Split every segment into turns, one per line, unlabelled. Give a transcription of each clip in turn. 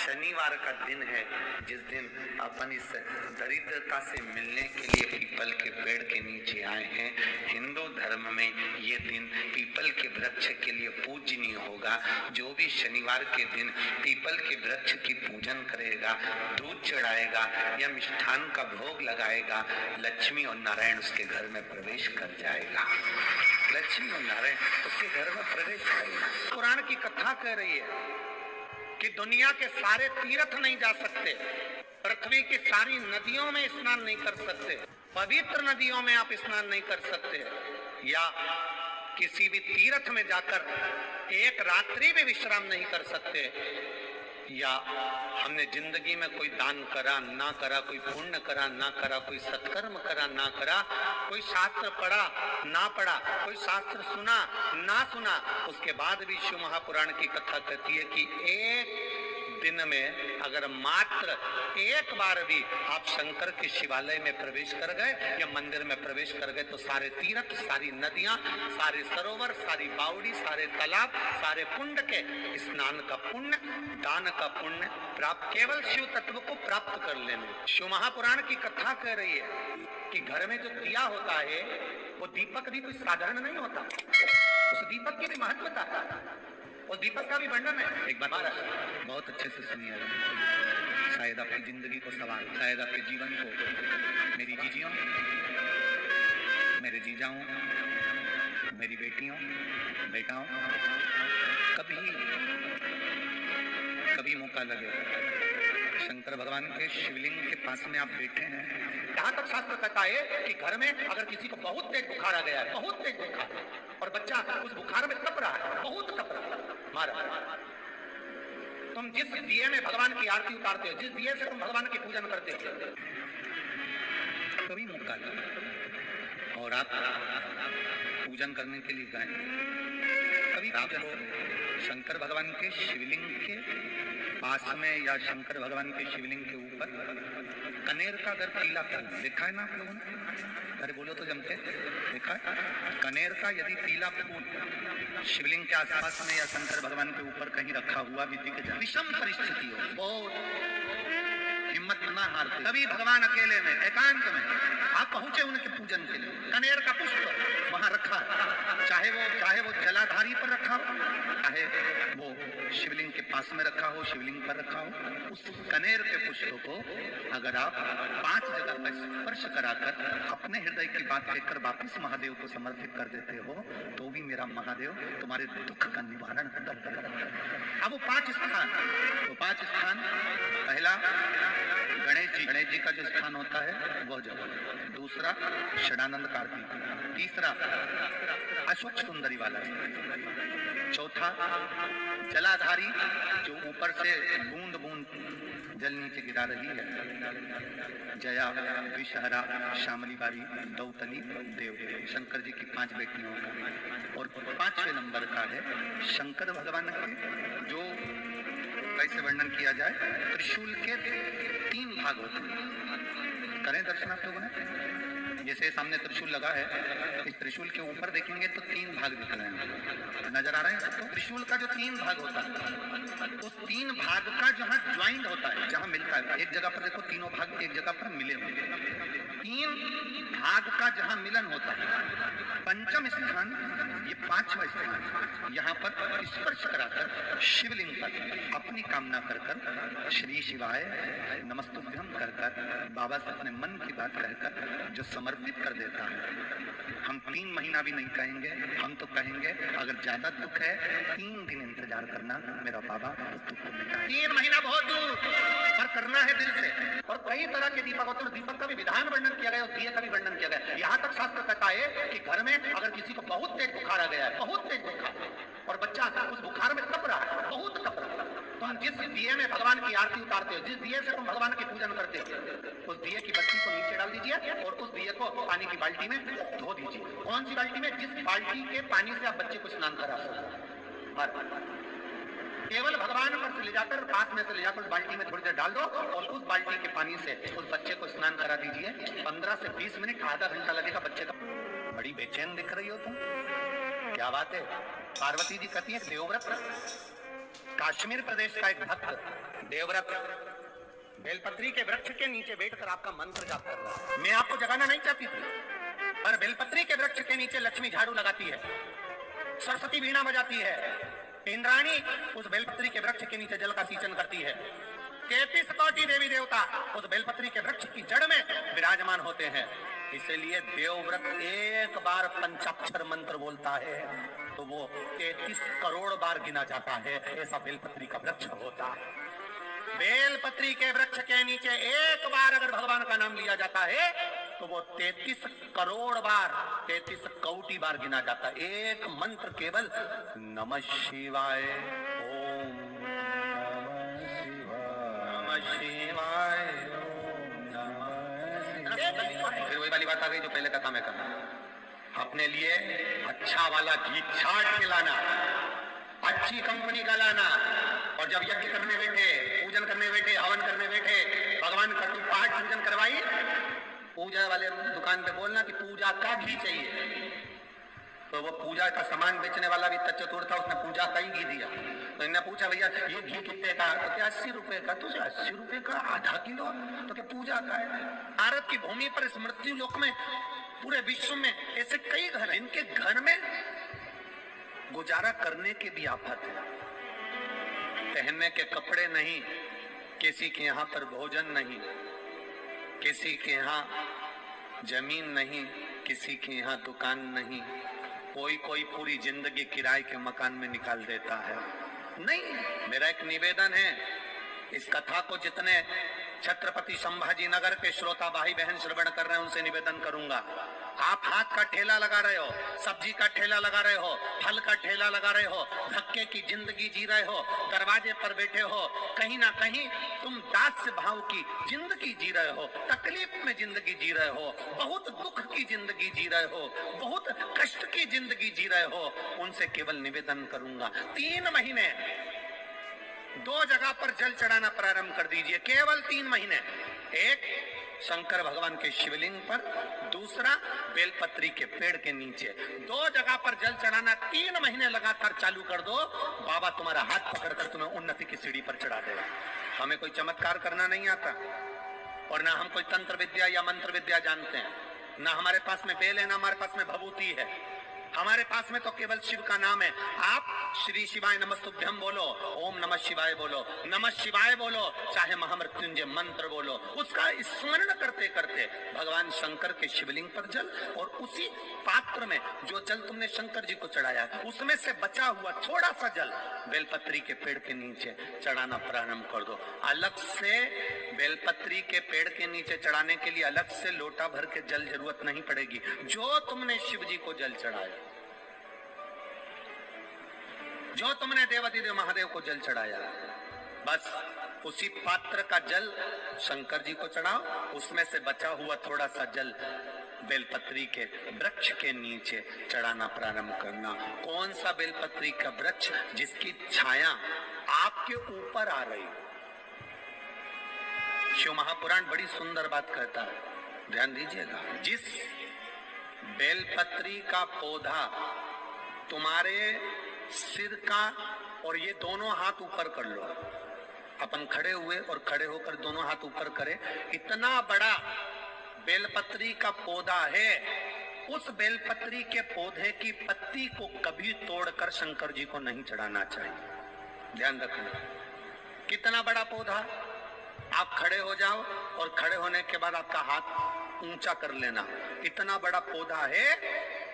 शनिवार का दिन है जिस दिन अपन इस दरिद्रता से मिलने के लिए पीपल के पेड़ के नीचे आए हैं। हिंदू धर्म में ये दिन पीपल के वृक्ष के लिए पूजनीय होगा। जो भी शनिवार के दिन पीपल के वृक्ष की पूजन करेगा, दूध चढ़ाएगा या मिष्ठान का भोग लगाएगा, लक्ष्मी और नारायण उसके घर में प्रवेश कर जाएगा। लक्ष्मी और नारायण उसके घर में प्रवेश करेगा। पुराण की कथा कह रही है कि दुनिया के सारे तीर्थ नहीं जा सकते, पृथ्वी की सारी नदियों में स्नान नहीं कर सकते, पवित्र नदियों में आप स्नान नहीं कर सकते, या किसी भी तीर्थ में जाकर एक रात्रि भी विश्राम नहीं कर सकते, या हमने जिंदगी में कोई दान करा ना करा, कोई पुण्य करा ना करा, कोई सत्कर्म करा ना करा, कोई शास्त्र पढ़ा ना पढ़ा, कोई शास्त्र सुना ना सुना, उसके बाद भी शिव महापुराण की कथा कहती है कि एक दिन में अगर मात्र एक बार भी आप शंकर के शिवालय में प्रवेश कर गए या मंदिर में प्रवेश कर गए तो सारे तीर्थ, सारी नदियां, सारे सरोवर, सारी बावड़ी, सारे तालाब, सारे कुंड के स्नान का पुण्य, दान का पुण्य प्राप्त केवल शिव तत्व को प्राप्त कर लेने। शिव महापुराण की कथा कह रही है कि घर में जो दिया होता है वो दीपक भी कोई साधारण नहीं होता, उस दीपक की भी महत्वता है, उस दीपक का भी वर्णन है। एक बात बहुत अच्छे से सुनिए, शायद आपकी जिंदगी को सवाल, शायद आपके जीवन को। मेरी जीजियों, मेरे जीजाओं, मेरी बेटियों, बेटाओं, कभी मौका लगे शंकर भगवान के शिवलिंग के पास में आप बैठे हैं, यहाँ तक शास्त्र कहता है कि घर में अगर किसी को बहुत तेज बुखार आ गया है, बहुत तेज बुखार, और बच्चा उस बुखार में तप रहा है, बहुत तप रहा है, मारा, तुम जिस दिए में भगवान की आरती उतारते हो, जिस दिए से तुम भगवान की पूजन करते हो, कभी मौका लगे और आप पूजन करने के लिए गए, कभी शंकर भगवान के शिवलिंग के पास में या शंकर भगवान के शिवलिंग के ऊपर कनेर का अगर पीला फूल देखा है ना आप लोगों ने, अरे बोलो तो जमते, देखा है? कनेर का यदि पीला फूल शिवलिंग के आसपास में या शंकर भगवान के ऊपर कहीं रखा हुआ भी दिख जाए, विषम परिस्थिति हो, बहुत हिम्मत ना हारते, तभी भगवान अकेले में एकांत में आप पहुंचे उनके पूजन के लिए, कनेर का पुष्प वहां रखा है, चाहे वो जलाधारी पर रखा हो, चाहे वो शिवलिंग के पास में रखा हो, शिवलिंग पर रखा हो, उस कनेर के पुष्प को अगर आप 5 जगह पर स्पर्श कराकर अपने हृदय की बात कहकर वापिस महादेव को समर्पित कर देते हो तो भी मेरा महादेव तुम्हारे दुख का निवारण कर देगा। अब वो 5 स्थान, पहला गणेश जी का जो स्थान होता है वह जगह, दूसरा षडानंद कार्तिक, तीसरा अशोक सुंदरी वाला, चौथा जलाधारी जो ऊपर से बूंद बूंद जल नीचे गिरा रही है, जया, विषहरा, श्यामली बारी, दौतली, देव, शंकर जी की 5 बेटियों का। और 5वें नंबर का है शंकर भगवान के, जो कैसे वर्णन किया जाए, त्रिशूल के 3 भाग होते हैं। करें दर्शन आप लोगों ने, जैसे सामने त्रिशूल लगा है, इस त्रिशूल के ऊपर देखेंगे तो 3 भाग दिख रहे हैं, नजर आ रहे हैं सबको? त्रिशूल का जो 3 भाग होता है, उस 3 भाग का जहाँ ज्वाइंट होता है, जहाँ मिलता है, एक जगह पर देखो तीनों भाग एक जगह पर मिले हुए, 3 भाग का जहाँ मिलन होता है, पंचम स्थान, ये 5वां स्थान, यहाँ पर स्पर्श कराकर शिवलिंग पर अपनी कामना कर श्री शिवाय नमस्तुभ्यम कर बाबा से अपने मन की बात कहकर जो समर्पित कर देता है। हम 3 महीना भी नहीं कहेंगे, हम तो कहेंगे अगर ज्यादा दुख है 3 दिन इंतजार करना, मेरा बाबा दुख को मिटाए। 3 महीना बहुत दूर, पर करना है दिल से। और कई तरह के दीपक होते हैं, दीपक का भी विधान वर्णन किया गया, उस दिए का भी वर्णन किया गया। यहाँ तक शास्त्र कहता है कि घर में अगर किसी को बहुत तेज बुखार आ गया है, बहुत तेज बुखार, और बच्चा उस बुखार में तप रहा है, बहुत तप रहा है, तुम जिस दिए में भगवान की आरती उतारते हो, जिस दिए से तुम भगवान की पूजन करते हो, उस दिए की बत्ती को नीचे डाल दीजिए और उस दिए को पानी की बाल्टी में धो दीजिए। कौन सी बाल्टी में? जिस बाल्टी के पानी से आप बच्चे को स्नान करा सकते, केवल भगवान पर से ले जाकर, पास में से ले जाकर उस बाल्टी में थोड़ी देर डाल दो और उस बाल्टी के पानी से उस बच्चे को स्नान करा दीजिए। 15 से 20 मिनट, आधा घंटा लगेगा बच्चे का। बड़ी बेचैन दिख रही हो तुम, क्या बात है? पार्वती जी कहती है देवव्रत कश्मीर प्रदेश का एक भक्त देवव्रत बेलपत्री के वृक्ष के नीचे बैठकर आपका मंत्र जाप कर रहा है। मैं आपको जगाना नहीं चाहती थी, पर बेलपत्री के वृक्ष के नीचे लक्ष्मी झाड़ू लगाती है, सरस्वती वीणा बजाती है, इंद्राणी उस बेलपत्री के वृक्ष के नीचे जल का सिंचन करती है, 33 कोटि देवी देवता उस बेलपत्री के वृक्ष की जड़ में विराजमान होते हैं। इसलिए देवव्रत एक बार पंचाक्षर मंत्र बोलता है तो वो 33 करोड़ बार गिना जाता है। ऐसा बेलपत्री का वृक्ष होता है। बेलपत्री के वृक्ष के नीचे एक बार अगर भगवान का नाम लिया जाता है तो वो 33 करोड़ बार, 33 कोटि बार गिना जाता है। एक मंत्र केवल नमः शिवाय, ओम नमः शिवाय, फिर वही वाली बात आ गई जो पहले कथा में कहा, अपने लिए अच्छा वाला घी छाट के लाना, अच्छी कंपनी का लाना, और जब यज्ञ करने बैठे, पूजन करने बैठे, हवन करने बैठे, भगवान का तू पाठ पूजन करवाई, पूजा वाले दुकान पे बोलना कि पूजा का घी चाहिए। तो वो पूजा का सामान बेचने वाला भी चतुर था, उसने पूजा का ही घी दिया। तो इन्हें पूछा भैया ये घी कितने का? तो क्या 80 रुपए का? तुझे 80 रुपए का आधा किलो? तो क्या पूजा का है? भारत की भूमि पर इस मृत्यु लोक में पूरे विश्व में ऐसे कई घर हैं, इनके घर में गुजारा करने की भी आफत है। पहनने के कपड़े नहीं, किसी के यहाँ पर भोजन नहीं, किसी के यहाँ जमीन नहीं, किसी के यहाँ दुकान नहीं, कोई पूरी जिंदगी किराए के मकान में निकाल देता है। नहीं, मेरा एक निवेदन है, इस कथा को जितने छत्रपति संभाजी नगर के श्रोता भाई बहन श्रवण कर रहे हैं उनसे निवेदन करूंगा, आप हाथ का ठेला लगा रहे हो, सब्जी का ठेला लगा रहे हो, फल का ठेला लगा रहे हो, धक्के की जिंदगी जी रहे हो, दरवाजे पर बैठे हो, कहीं ना कहीं तुम दास भाव की जिंदगी जी रहे हो, तकलीफ में जिंदगी जी रहे हो, बहुत दुख की जिंदगी जी रहे हो, बहुत कष्ट की जिंदगी जी रहे हो, उनसे केवल निवेदन करूंगा 3 महीने 2 जगह पर जल चढ़ाना प्रारंभ कर दीजिए, केवल 3 महीने। एक शंकर भगवान के शिवलिंग पर, दूसरा बेलपत्री के पेड़ के नीचे। 2 जगह पर जल चढ़ाना 3 महीने लगातार चालू कर दो, बाबा तुम्हारा हाथ पकड़कर तुम्हें उन्नति की सीढ़ी पर चढ़ा देगा। हमें कोई चमत्कार करना नहीं आता, और ना हम कोई तंत्र विद्या या मंत्र विद्या जानते हैं, ना हमारे पास में बेल है, ना हमारे पास में भभूति है, हमारे पास में तो केवल शिव का नाम है। आप श्री शिवाय नमस्तुभ्यं बोलो, ओम नमः शिवाय बोलो, नमः शिवाय बोलो, चाहे महामृत्युंजय मंत्र बोलो, उसका स्मरण करते करते भगवान शंकर के शिवलिंग पर जल, और उसी पात्र में जो जल तुमने शंकर जी को चढ़ाया उसमें से बचा हुआ थोड़ा सा जल बेलपत्री के पेड़ के नीचे चढ़ाना प्रारंभ कर दो। अलग से बेलपत्री के पेड़ के नीचे चढ़ाने के लिए अलग से लोटा भर के जल जरूरत नहीं पड़ेगी। जो तुमने शिव जी को जल चढ़ाया, जो तुमने देवादिदेव महादेव को जल चढ़ाया, बस उसी पात्र का जल शंकर जी को चढ़ाओ, उसमें से बचा हुआ थोड़ा सा जल बेलपत्री के वृक्ष के नीचे चढ़ाना प्रारंभ करना। कौन सा बेलपत्री का वृक्ष? जिसकी छाया आपके ऊपर आ रही। शिव महापुराण बड़ी सुंदर बात कहता है, ध्यान दीजिएगा। जिस बेलपत्री का पौधा तुम्हारे सिर का, और ये दोनों हाथ ऊपर कर लो, अपन खड़े हुए और खड़े होकर दोनों हाथ ऊपर करें, इतना बड़ा बेलपत्री का पौधा है, उस बेलपत्री के पौधे की पत्ती को कभी तोड़कर शंकर जी को नहीं चढ़ाना चाहिए। ध्यान रखना, कितना बड़ा पौधा। आप खड़े हो जाओ और खड़े होने के बाद आपका हाथ ऊंचा कर लेना, इतना बड़ा पौधा है,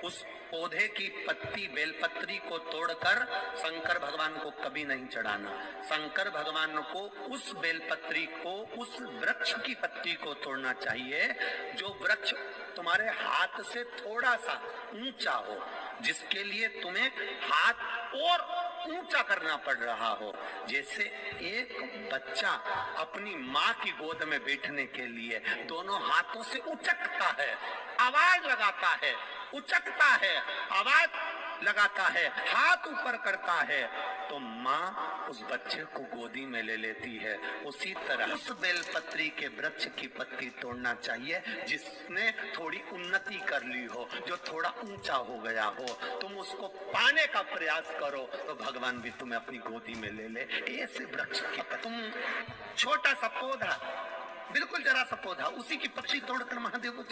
उस पौधे की पत्ती बेलपत्री को तोड़कर शंकर भगवान को कभी नहीं चढ़ाना। शंकर भगवान को उस बेलपत्री को, उस वृक्ष की पत्ती को तोड़ना चाहिए जो वृक्ष तुम्हारे हाथ से थोड़ा सा ऊंचा हो, जिसके लिए तुम्हें हाथ और ऊंचा करना पड़ रहा हो। जैसे एक बच्चा अपनी माँ की गोद में बैठने के लिए दोनों हाथों से उचकता है, आवाज लगाता है, उचकता है, आवाज लगाता है, हाथ ऊपर करता है, तो माँ उस बच्चे को गोदी में ले लेती है। उसी तरह उस बेलपत्री के वृक्ष की पत्ती तोड़ना चाहिए जिसने थोड़ी उन्नति कर ली हो, जो थोड़ा ऊंचा हो गया हो। तुम उसको पाने का प्रयास करो तो भगवान भी तुम्हें अपनी गोदी में ले ले। ऐसे वृक्ष की तुम छोटा सा पौधा, बिल्कुल जरा सा पौधा, उसी की पत्ती तोड़कर महादेव को